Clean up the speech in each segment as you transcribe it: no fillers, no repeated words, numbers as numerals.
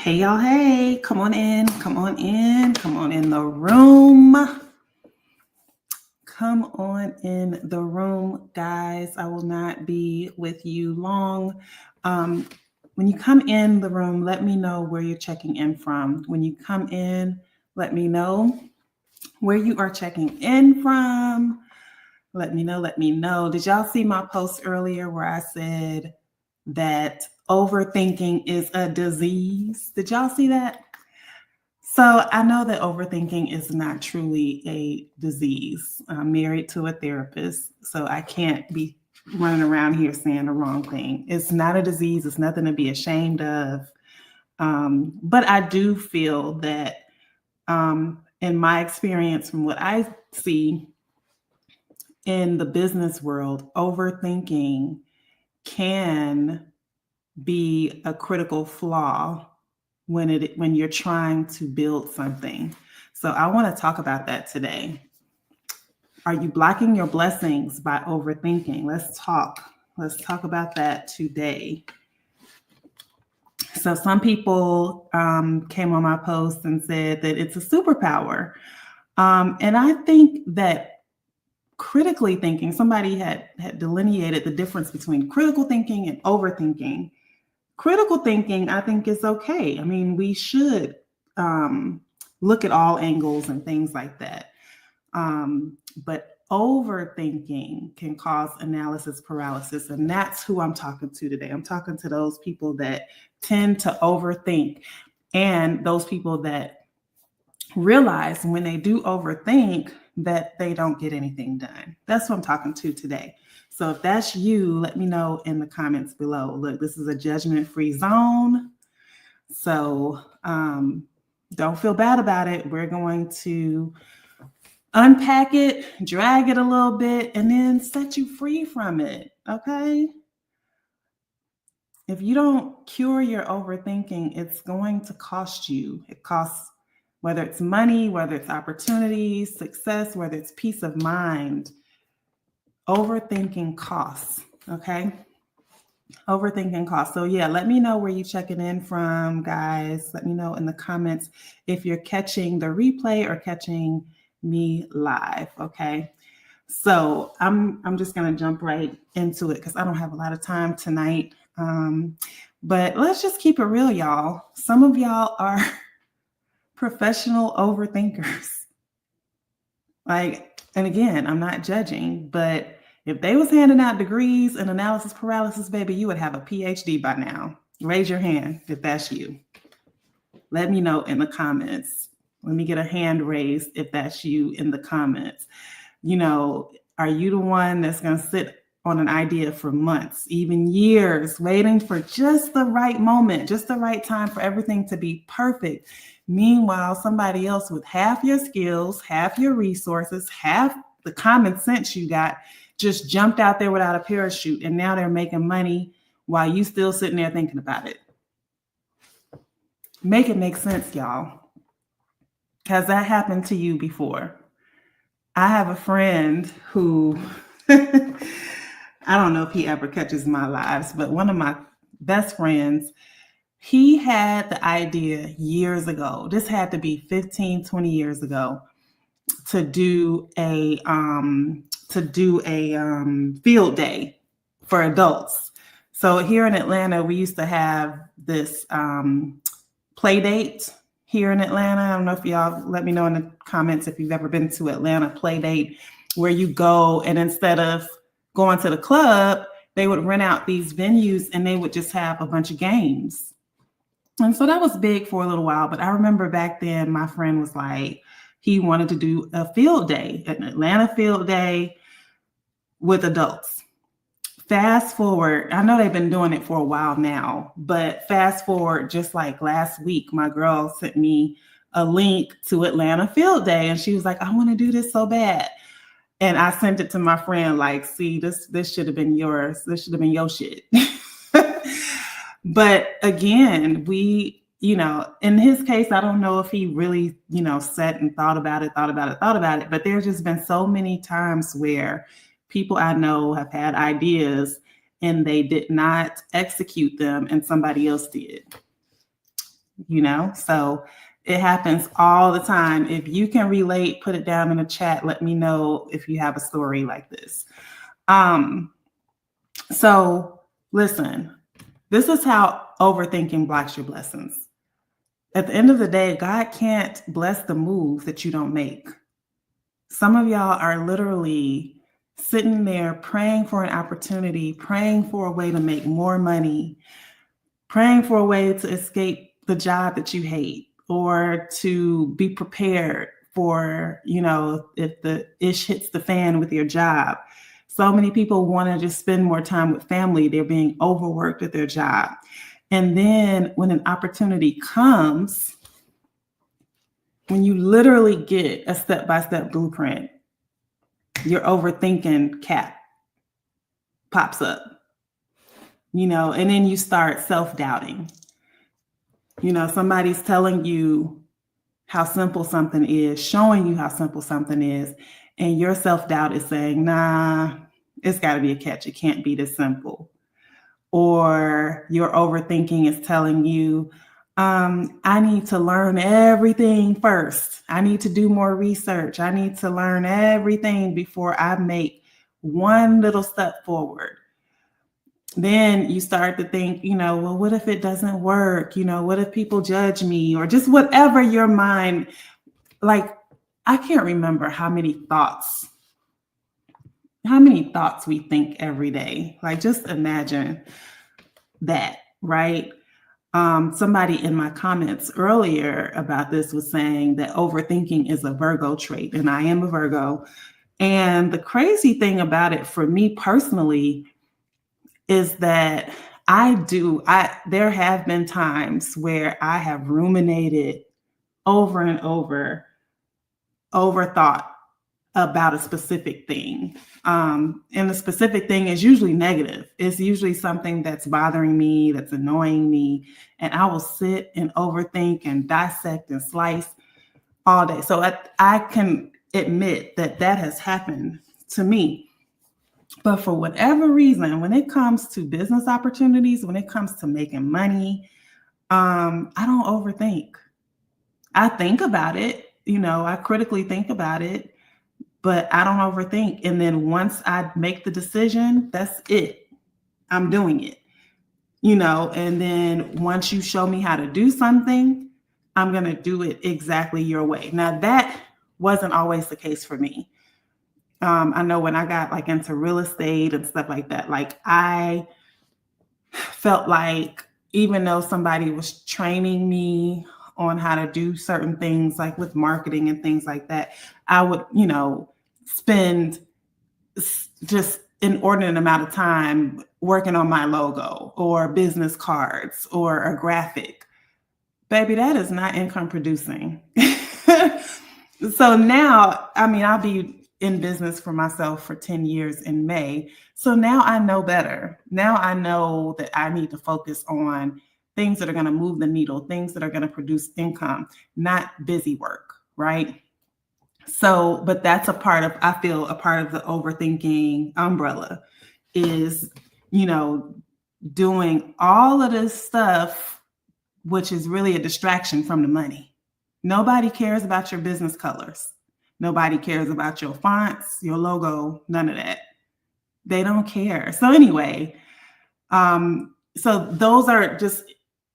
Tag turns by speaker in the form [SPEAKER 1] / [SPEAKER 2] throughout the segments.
[SPEAKER 1] Hey, y'all. Hey, come on in. Come on in. Come on in the room. Come on in the room, guys. I will not be with you long. When you come in the room, let me know where you're checking in from. When you come in, let me know where you are checking in from. Let me know. Let me know. Did y'all see my post earlier where I said that overthinking is a disease? Did y'all see that? So I know that overthinking is not truly a disease. I'm married to a therapist, so I can't be running around here saying the wrong thing. It's not a disease. It's nothing to be ashamed of. But I do feel that in my experience, from what I see in the business world, overthinking can be a critical flaw when you're trying to build something. So I want to talk about that today. Are you blocking your blessings by overthinking? Let's talk. Let's talk about that today. So some people came on my post and said that it's a superpower. And I think that critically thinking, somebody had delineated the difference between critical thinking and overthinking. Critical thinking, I think, is okay. I mean, we should look at all angles and things like that. But overthinking can cause analysis paralysis. And that's who I'm talking to today. I'm talking to those people that tend to overthink and those people that realize when they do overthink that they don't get anything done. That's what I'm talking to today. So if that's you, let me know in the comments below. Look, this is a judgment-free zone. So don't feel bad about it. We're going to unpack it, drag it a little bit, and then set you free from it, okay? If you don't cure your overthinking, it's going to cost you. It costs, whether it's money, whether it's opportunities, success, whether it's peace of mind. Overthinking costs, okay? Overthinking costs. So yeah, let me know where you're checking in from, guys. Let me know in the comments if you're catching the replay or catching me live, okay? So I'm just gonna jump right into it because I don't have a lot of time tonight. But let's just keep it real, y'all. Some of y'all are professional overthinkers. And again, I'm not judging, but if they was handing out degrees in analysis paralysis, baby, you would have a PhD by now. Raise your hand if that's you. Let me know in the comments. Let me get a hand raised if that's you in the comments. You know, are you the one that's going to sit on an idea for months, even years, waiting for just the right moment, just the right time for everything to be perfect? Meanwhile, somebody else with half your skills, half your resources, half the common sense you got just jumped out there without a parachute, and now they're making money while you still sitting there thinking about it. Make it make sense, y'all. Has that happened to you before? I have a friend who, I don't know if he ever catches my lives, but one of my best friends, he had the idea years ago. This had to be 15, 20 years ago to do a field day for adults. So here in Atlanta, we used to have this play date here in Atlanta. I don't know if y'all let me know in the comments if you've ever been to Atlanta play date, where you go and instead of going to the club, they would rent out these venues and they would just have a bunch of games. And so that was big for a little while. But I remember back then, my friend was like, he wanted to do a field day, an Atlanta field day with adults. Fast forward, I know they've been doing it for a while now, but fast forward, just like last week, my girl sent me a link to Atlanta Field Day, and she was like, I want to do this so bad. And I sent it to my friend, like, see, this should have been yours. This should have been your shit. But again, in his case, I don't know if he really, sat and thought about it. But there's just been so many times where people I know have had ideas and they did not execute them and somebody else did. So it happens all the time. If you can relate, put it down in the chat. Let me know if you have a story like this. So listen, this is how overthinking blocks your blessings. At the end of the day, God can't bless the move that you don't make. Some of y'all are literally sitting there praying for an opportunity, praying for a way to make more money, praying for a way to escape the job that you hate, or to be prepared for, if the ish hits the fan with your job. So many people want to just spend more time with family. They're being overworked at their job. And then when an opportunity comes, when you literally get a step-by-step blueprint, your overthinking cap pops up, and then you start self-doubting. Somebody's telling you how simple something is, showing you how simple something is, and your self-doubt is saying, nah, it's got to be a catch. It can't be this simple. Or your overthinking is telling you, I need to learn everything first. I need to do more research. I need to learn everything before I make one little step forward. Then you start to think, well, what if it doesn't work? What if people judge me? Or just whatever your mind, like, I can't remember how many thoughts we think every day. Like, just imagine that, right? Somebody in my comments earlier about this was saying that overthinking is a Virgo trait, and I am a Virgo. And the crazy thing about it for me personally is that there have been times where I have ruminated over and overthought about a specific thing. And the specific thing is usually negative. It's usually something that's bothering me, that's annoying me. And I will sit and overthink and dissect and slice all day. So I can admit that has happened to me. But for whatever reason, when it comes to business opportunities, when it comes to making money, I don't overthink. I think about it, I critically think about it, but I don't overthink. And then once I make the decision, that's it. I'm doing it, and then once you show me how to do something, I'm going to do it exactly your way. Now, that wasn't always the case for me. I know when I got into real estate and stuff like that, I felt like even though somebody was training me on how to do certain things, like with marketing and things like that, I would, spend just inordinate amount of time working on my logo or business cards or a graphic. Baby, that is not income producing. So now, I'll be in business for myself for 10 years in May. So now I know better. Now I know that I need to focus on things that are going to move the needle, things that are going to produce income, not busy work, right? So, but that's I feel a part of the overthinking umbrella is, doing all of this stuff, which is really a distraction from the money. Nobody cares about your business colors. Nobody cares about your fonts, your logo, none of that. They don't care. So anyway, so those are just,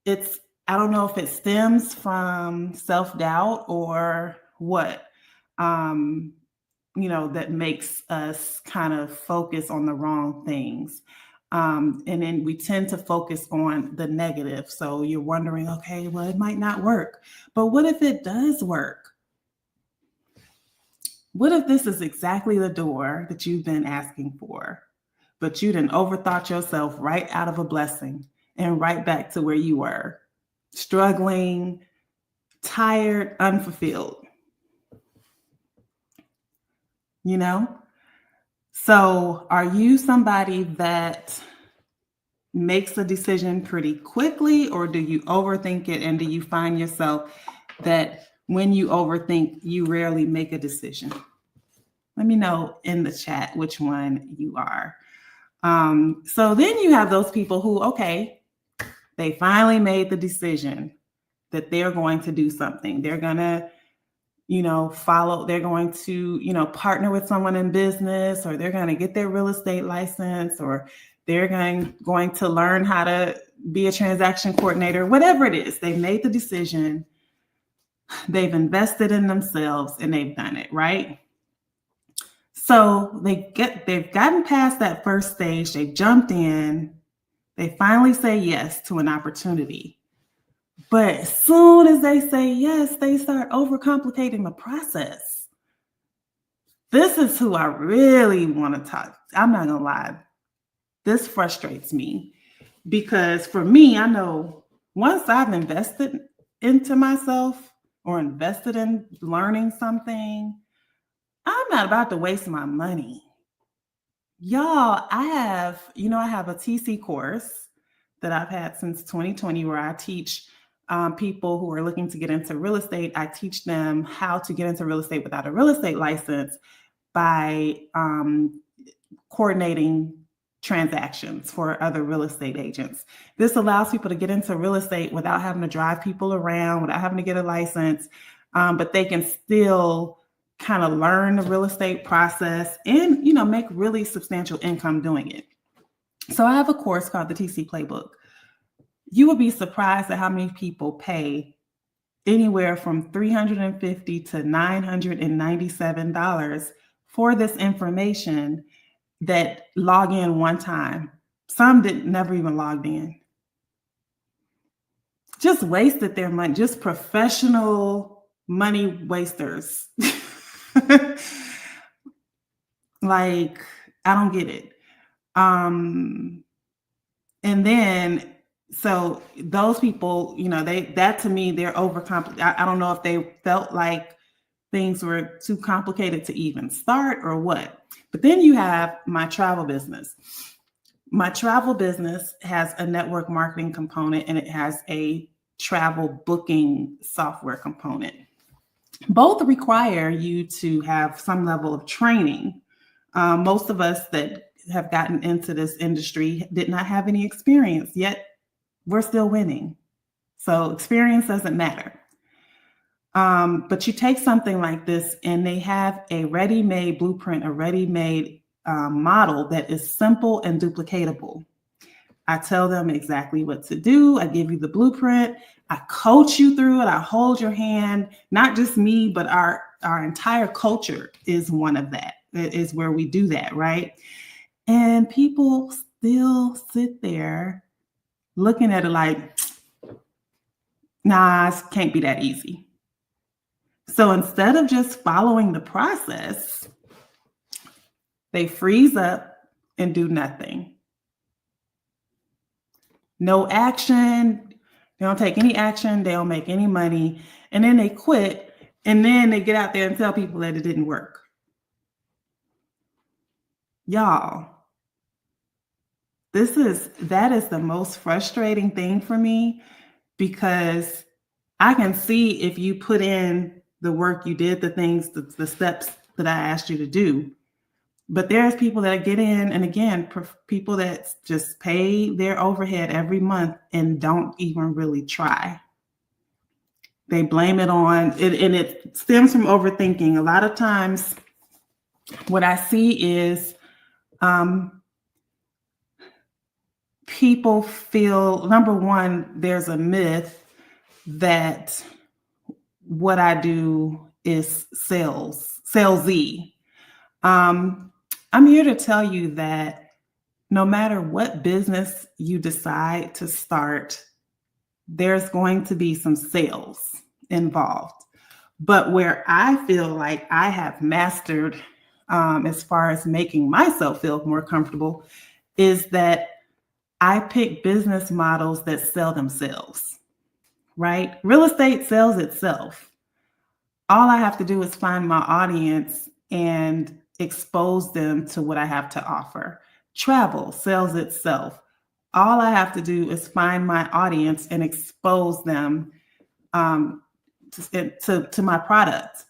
[SPEAKER 1] I don't know if it stems from self-doubt or what, that makes us kind of focus on the wrong things. And then we tend to focus on the negative. So you're wondering, okay, well, it might not work, but what if it does work? What if this is exactly the door that you've been asking for, but you didn't overthought yourself right out of a blessing and right back to where you were, struggling, tired, unfulfilled, So are you somebody that makes a decision pretty quickly, or do you overthink it? And do you find yourself that when you overthink, you rarely make a decision? Let me know in the chat which one you are. So then you have those people who, okay, they finally made the decision. that they're going to do something. They're going to, follow, they're going to, partner with someone in business, or they're going to get their real estate license, or they're going to learn how to be a transaction coordinator, whatever it is. They've made the decision, they've invested in themselves, and they've done it, right? So they've gotten past that first stage, they've jumped in, they finally say yes to an opportunity. But as soon as they say yes, they start overcomplicating the process. This is who I really want to talk. I'm not gonna lie. This frustrates me because for me, I know once I've invested into myself or invested in learning something, I'm not about to waste my money. Y'all, I have a TC course that I've had since 2020 where I teach people who are looking to get into real estate. I teach them how to get into real estate without a real estate license by coordinating transactions for other real estate agents. This allows people to get into real estate without having to drive people around, without having to get a license, but they can still kind of learn the real estate process and, make really substantial income doing it. So I have a course called the TC Playbook. You will be surprised at how many people pay anywhere from $350 to $997 for this information that log in one time. Some never even logged in. Just wasted their money, just professional money wasters. Like, I don't get it. And then, so those people, that to me, they're overcomplicated. I don't know if they felt like things were too complicated to even start or what. But then you have my travel business. My travel business has a network marketing component and it has a travel booking software component. Both require you to have some level of training. Most of us that have gotten into this industry did not have any experience, yet we're still winning. So experience doesn't matter. But you take something like this and they have a ready-made blueprint, a ready-made model that is simple and duplicatable. I tell them exactly what to do. I give you the blueprint. I coach you through it. I hold your hand. Not just me, but our entire culture is one of that. It is where we do that, right? And people still sit there looking at it like, nah, it can't be that easy. So instead of just following the process, they freeze up and do nothing. No action. They don't take any action. They don't make any money. And then they quit. And then they get out there and tell people that it didn't work. Y'all, that is the most frustrating thing for me, because I can see if you put in the work, you did the things, the steps that I asked you to do. But there's people that get in, and again, people that just pay their overhead every month and don't even really try. They blame it on it, and it stems from overthinking. A lot of times what I see is people feel, number one, there's a myth that what I do is salesy. I'm here to tell you that no matter what business you decide to start, there's going to be some sales involved. But where I feel like I have mastered, as far as making myself feel more comfortable, is that I pick business models that sell themselves, right? Real estate sells itself. All I have to do is find my audience and expose them to what I have to offer. Travel sells itself. All I have to do is find my audience and expose them to my product.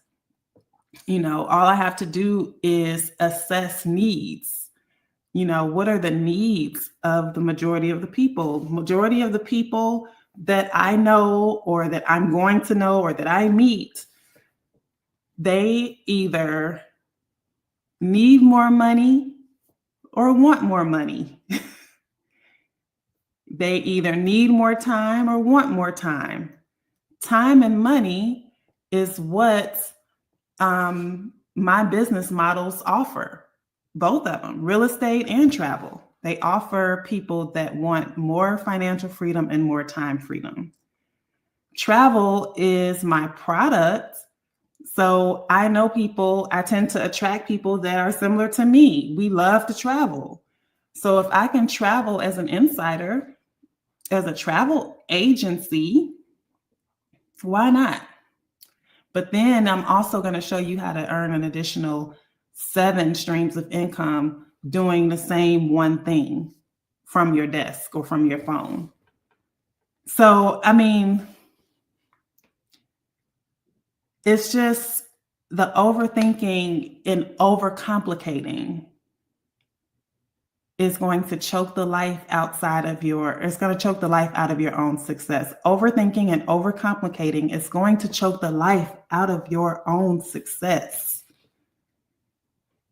[SPEAKER 1] All I have to do is assess needs. What are the needs of the majority of the people? Majority of the people that I know or that I'm going to know or that I meet, they either need more money or want more money. They either need more time or want more time. Time and money is what my business models offer, both of them, real estate and travel. They offer people that want more financial freedom and more time freedom. Travel is my product. So I know people, I tend to attract people that are similar to me. We love to travel. So if I can travel as an insider, as a travel agency, why not? But then I'm also going to show you how to earn an additional 7 streams of income doing the same one thing from your desk or from your phone. So, I mean, it's just the overthinking and overcomplicating is going to choke the life outside of it's going to choke the life out of your own success. Overthinking and overcomplicating is going to choke the life out of your own success.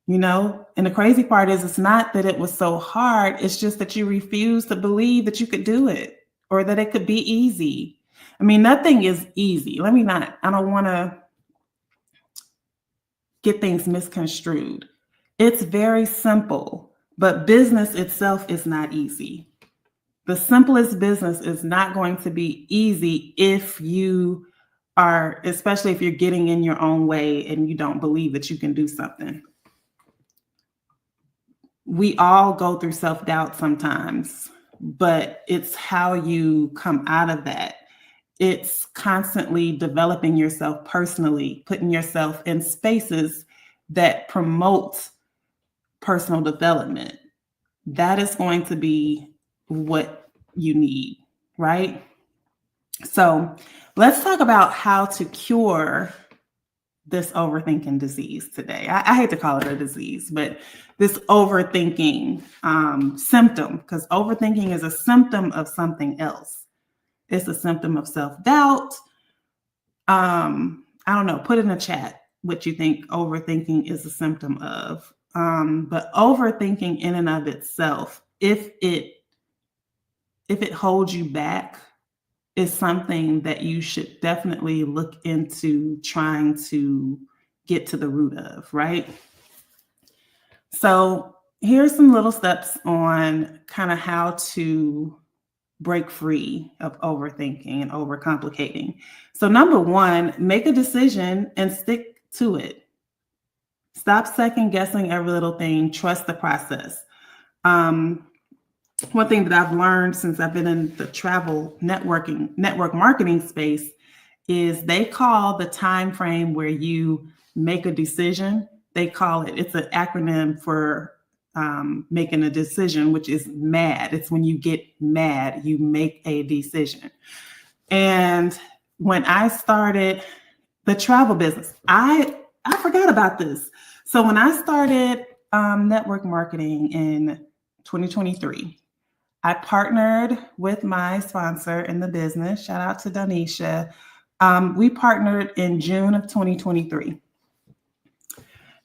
[SPEAKER 1] You know, and the crazy part is it's not that it was so hard. It's just that you refuse to believe that you could do it or that it could be easy. I mean, nothing is easy. I don't want to get things misconstrued. It's very simple. But business itself is not easy. The simplest business is not going to be easy if you are, especially if you're getting in your own way and you don't believe that you can do something. We all go through self-doubt sometimes, but it's how you come out of that. It's constantly developing yourself personally, putting yourself in spaces that promote personal development. That is going to be what you need, right? So let's talk about how to cure this overthinking disease today. I hate to call it a disease, but this overthinking symptom, because overthinking is a symptom of something else. It's a symptom of self-doubt. I don't know, put in the chat what you think overthinking is a symptom of. But overthinking in and of itself, if it holds you back, is something that you should definitely look into trying to get to the root of, right? So here's some little steps on kind of how to break free of overthinking and overcomplicating. So number 1, make a decision and stick to it. Stop second guessing every little thing. Trust the process. One thing that I've learned since I've been in the travel network marketing space is they call the time frame where you make a decision, it's an acronym for making a decision, which is MAD. It's when you get mad, you make a decision. And when I started the travel business, I forgot about this. So when I started network marketing in 2023, I partnered with my sponsor in the business. Shout out to Donisha. We partnered in June of 2023.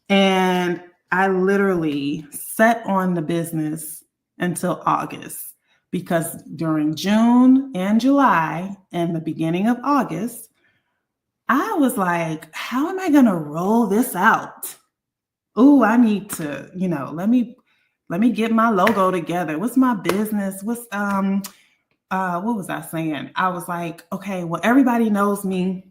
[SPEAKER 1] And I literally sat on the business until August, because during June and July and the beginning of August, I was like, how am I going to roll this out? Oh, I need to, let me get my logo together. What's my business? What was I saying? I was like, okay, well, everybody knows me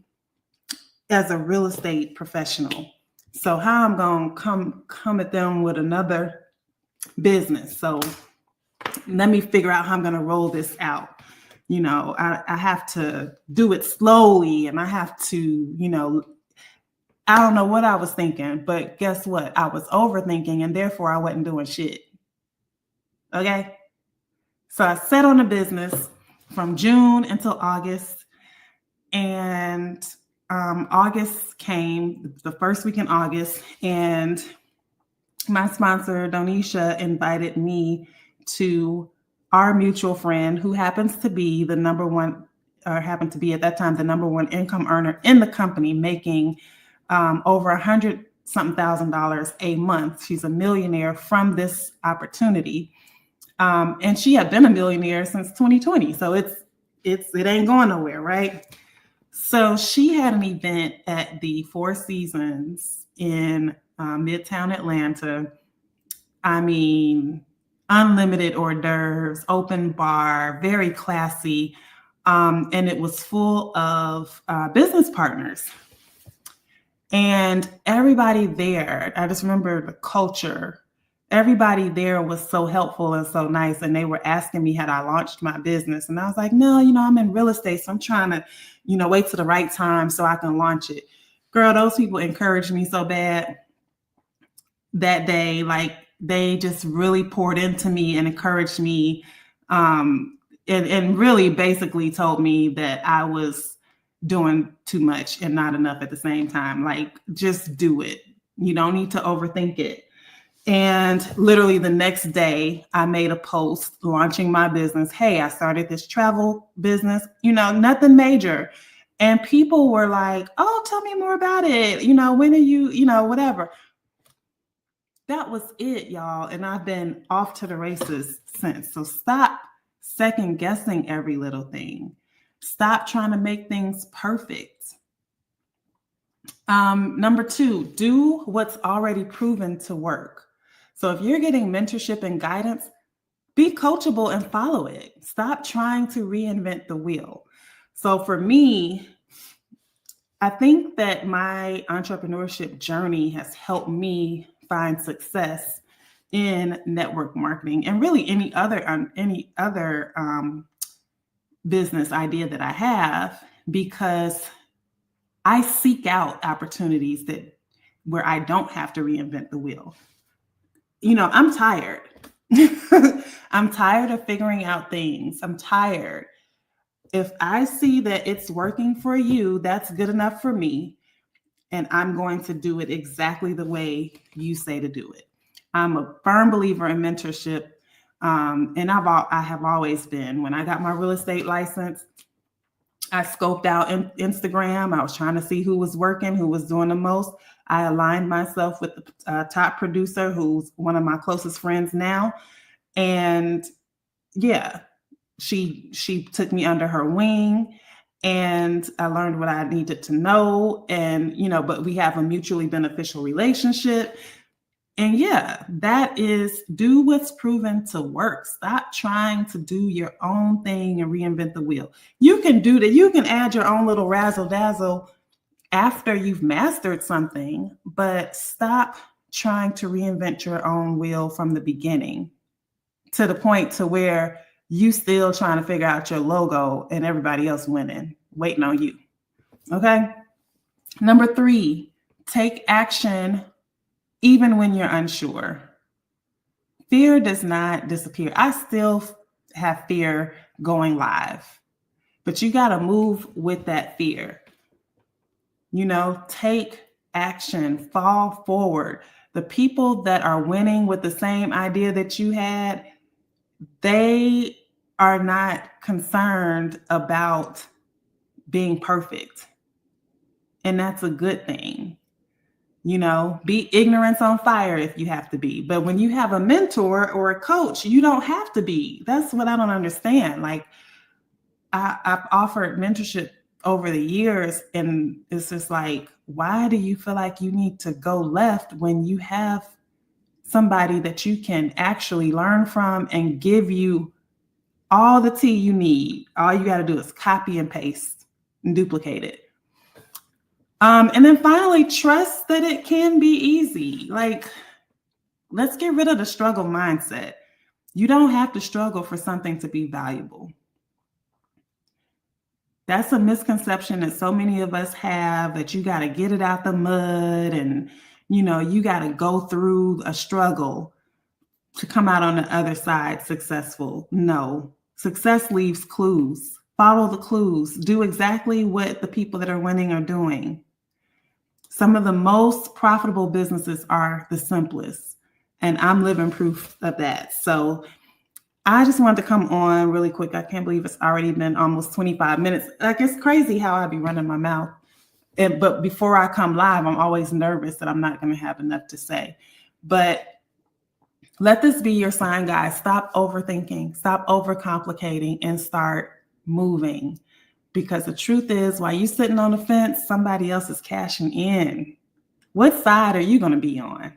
[SPEAKER 1] as a real estate professional. So how I'm going to come at them with another business. So let me figure out how I'm going to roll this out. I have to do it slowly, and I have to, I don't know what I was thinking, but guess what? I was overthinking, and therefore I wasn't doing shit. Okay. So I sat on the business from June until August, and August came, the first week in August, and my sponsor, Donisha, invited me to our mutual friend, who happens to be the number one or happened to be at that time the number one income earner in the company, making over $100,000 a month. She's a millionaire from this opportunity. And she had been a millionaire since 2020. So it ain't going nowhere, right? So she had an event at the Four Seasons in Midtown Atlanta. I mean, unlimited hors d'oeuvres, open bar, very classy. And it was full of business partners. And everybody there, I just remember the culture. Everybody there was so helpful and so nice. And they were asking me, had I launched my business? And I was like, no, I'm in real estate. So I'm trying to, wait till the right time so I can launch it. Girl, those people encouraged me so bad that day. Like, they just really poured into me and encouraged me. And really basically told me that I was doing too much and not enough at the same time. Like, just do it. You don't need to overthink it. And literally the next day, I made a post launching my business. Hey, I started this travel business, nothing major. And people were like, oh, tell me more about it. When are you, whatever. That was it, y'all. And I've been off to the races since. So stop second guessing every little thing. Stop trying to make things perfect. Number 2, do what's already proven to work. So if you're getting mentorship and guidance, be coachable and follow it. Stop trying to reinvent the wheel. So for me, I think that my entrepreneurship journey has helped me find success in network marketing and really any other business idea that I have, because I seek out opportunities where I don't have to reinvent the wheel. I'm tired. I'm tired of figuring out things. I'm tired. If I see that it's working for you, that's good enough for me. And I'm going to do it exactly the way you say to do it. I'm a firm believer in mentorship. And I have always been. When I got my real estate license, I scoped out Instagram. I was trying to see who was working, who was doing the most. I aligned myself with the top producer, who's one of my closest friends now. And yeah, she took me under her wing, and I learned what I needed to know. And, but we have a mutually beneficial relationship. And yeah, that is, do what's proven to work. Stop trying to do your own thing and reinvent the wheel. You can do that. You can add your own little razzle dazzle after you've mastered something, but stop trying to reinvent your own wheel from the beginning to the point to where you still trying to figure out your logo and everybody else winning, waiting on you. Okay. Number 3, take action even when you're unsure. Fear does not disappear. I still have fear going live, but you got to move with that fear. Take action, fall forward. The people that are winning with the same idea that you had, they are not concerned about being perfect. And that's a good thing. Be ignorance on fire if you have to be. But when you have a mentor or a coach, you don't have to be. That's what I don't understand. Like, I've offered mentorship over the years, and it's just like, why do you feel like you need to go left when you have somebody that you can actually learn from and give you all the tea you need? All you got to do is copy and paste and duplicate it. And then finally, trust that it can be easy. Like, let's get rid of the struggle mindset. You don't have to struggle for something to be valuable. That's a misconception that so many of us have, that you got to get it out the mud and, you got to go through a struggle to come out on the other side successful. No, success leaves clues. Follow the clues. Do exactly what the people that are winning are doing. Some of the most profitable businesses are the simplest, and I'm living proof of that. So I just wanted to come on really quick. I can't believe it's already been almost 25 minutes. Like, it's crazy how I be running my mouth. But before I come live, I'm always nervous that I'm not going to have enough to say. But let this be your sign, guys. Stop overthinking, stop overcomplicating, and start moving. Because the truth is, while you're sitting on the fence, somebody else is cashing in. What side are you going to be on?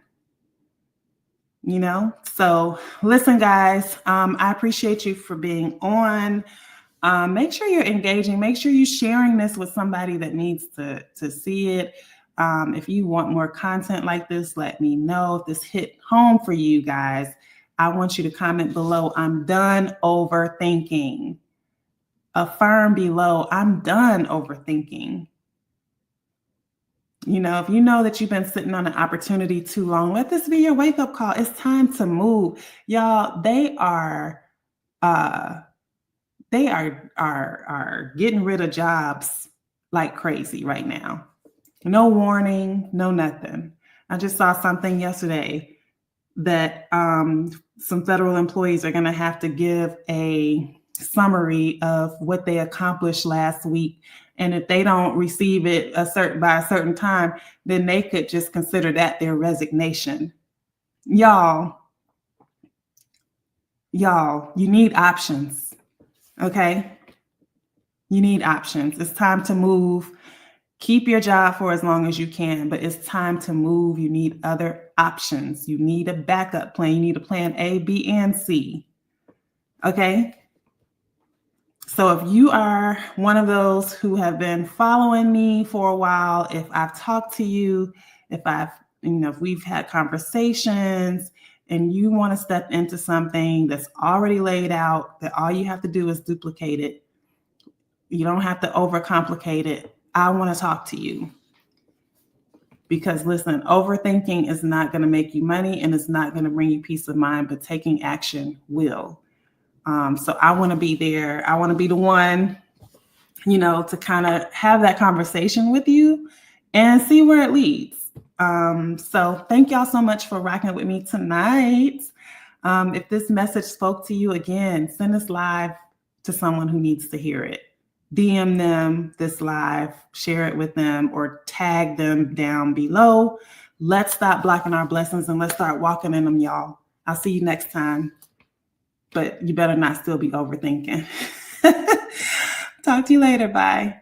[SPEAKER 1] So listen, guys, I appreciate you for being on. Make sure you're engaging. Make sure you're sharing this with somebody that needs to see it. If you want more content like this, let me know. If this hit home for you guys, I want you to comment below, I'm done overthinking. Affirm below, I'm done overthinking. If you know that you've been sitting on an opportunity too long, let this be your wake-up call. It's time to move. Y'all, they are getting rid of jobs like crazy right now. No warning, no nothing. I just saw something yesterday that some federal employees are going to have to give a summary of what they accomplished last week. And if they don't receive it by a certain time, then they could just consider that their resignation. Y'all, you need options. Okay? You need options. It's time to move. Keep your job for as long as you can, but it's time to move. You need other options. You need a backup plan. You need a plan A, B, and C. Okay? So if you are one of those who have been following me for a while, if I've talked to you, if we've had conversations and you want to step into something that's already laid out, that all you have to do is duplicate it. You don't have to overcomplicate it. I want to talk to you. Because listen, overthinking is not going to make you money and it's not going to bring you peace of mind, but taking action will. So I want to be there. I want to be the one, to kind of have that conversation with you and see where it leads. So thank y'all so much for rocking with me tonight. If this message spoke to you, again, send this live to someone who needs to hear it. DM them this live, share it with them, or tag them down below. Let's stop blocking our blessings and let's start walking in them, y'all. I'll see you next time. But you better not still be overthinking. Talk to you later. Bye.